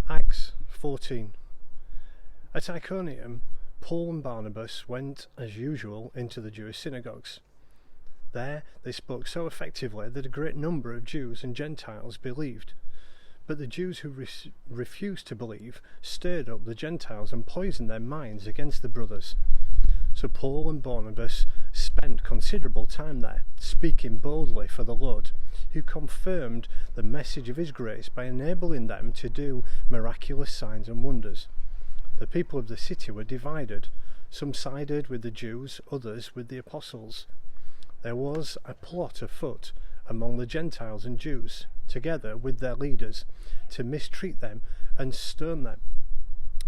Acts 14. At Iconium, Paul and Barnabas went, as usual, into the Jewish synagogues. There they spoke so effectively that a great number of Jews and Gentiles believed. But the Jews who refused to believe stirred up the Gentiles and poisoned their minds against the brothers. So Paul and Barnabas spent considerable time there, speaking boldly for the Lord, who confirmed the message of his grace by enabling them to do miraculous signs and wonders. The people of the city were divided. Some sided with the Jews, others with the apostles. There was a plot afoot among the Gentiles and Jews, together with their leaders, to mistreat them and stone them.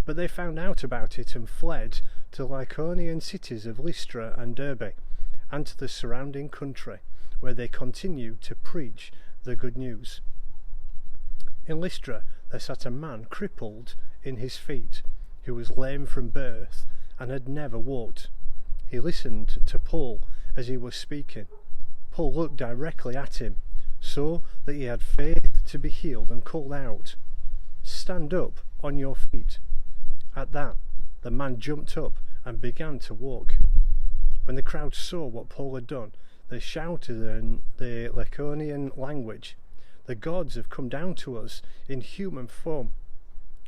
But they found out about it and fled to Lycaonian cities of Lystra and Derbe, and to the surrounding country, where they continued to preach the good news. In Lystra there sat a man crippled in his feet, who was lame from birth and had never walked. He listened to Paul as he was speaking. Paul looked directly at him, saw that he had faith to be healed, and called out, "Stand up on your feet." At that, the man jumped up and began to walk. When the crowd saw what Paul had done, they shouted in the Lycaonian language, "The gods have come down to us in human form."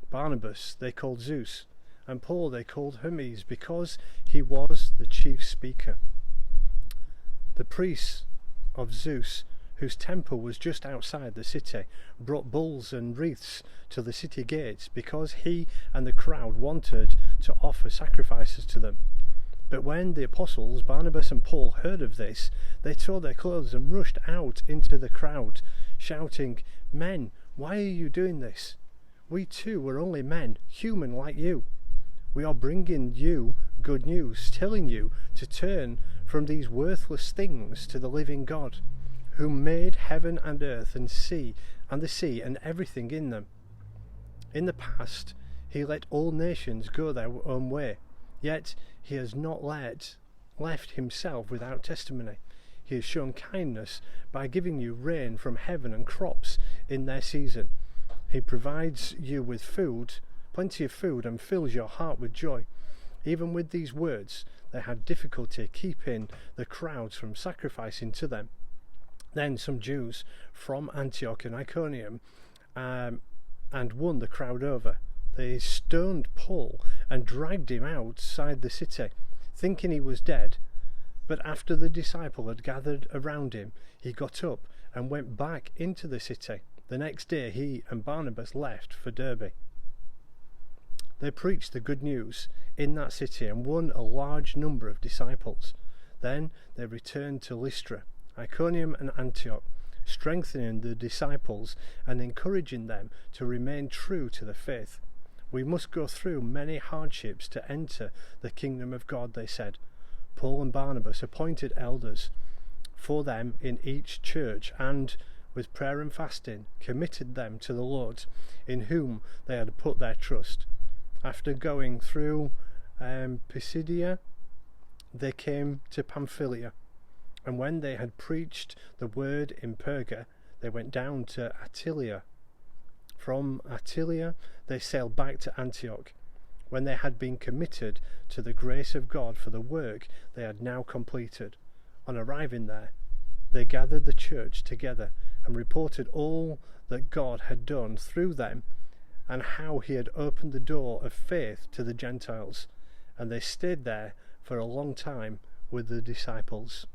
Barnabas they called Zeus, and Paul they called Hermes, because he was the chief speaker. The priests of Zeus, whose temple was just outside the city, brought bulls and wreaths to the city gates, because he and the crowd wanted to offer sacrifices to them. But when the apostles Barnabas and Paul heard of this, they tore their clothes and rushed out into the crowd, shouting, "Men, why are you doing this? We too were only men, human like you. We are bringing you good news, telling you to turn from these worthless things to the living God, who made heaven and earth and the sea and everything in them. In the past he let all nations go their own way, yet he has not left himself without testimony. He has shown kindness by giving you rain from heaven and crops in their season. He provides you with food, plenty of food, and fills your heart with joy." Even with these words, they had difficulty keeping the crowds from sacrificing to them. Then some Jews from Antioch and Iconium and won the crowd over. They stoned Paul and dragged him outside the city, thinking he was dead. But after the disciple had gathered around him, he got up and went back into the city. The next day he and Barnabas left for Derbe. They preached the good news in that city and won a large number of disciples. Then they returned to Lystra, Iconium and Antioch, strengthening the disciples and encouraging them to remain true to the faith. "We must go through many hardships to enter the kingdom of God," they said. Paul and Barnabas appointed elders for them in each church, and with prayer and fasting committed them to the Lord, in whom they had put their trust. After going through Pisidia, they came to Pamphylia, and when they had preached the word in Perga, they went down to Attalia. From Attalia they sailed back to Antioch. When they had been committed to the grace of God for the work they had now completed, on arriving there, they gathered the church together and reported all that God had done through them, and how he had opened the door of faith to the Gentiles, and they stayed there for a long time with the disciples.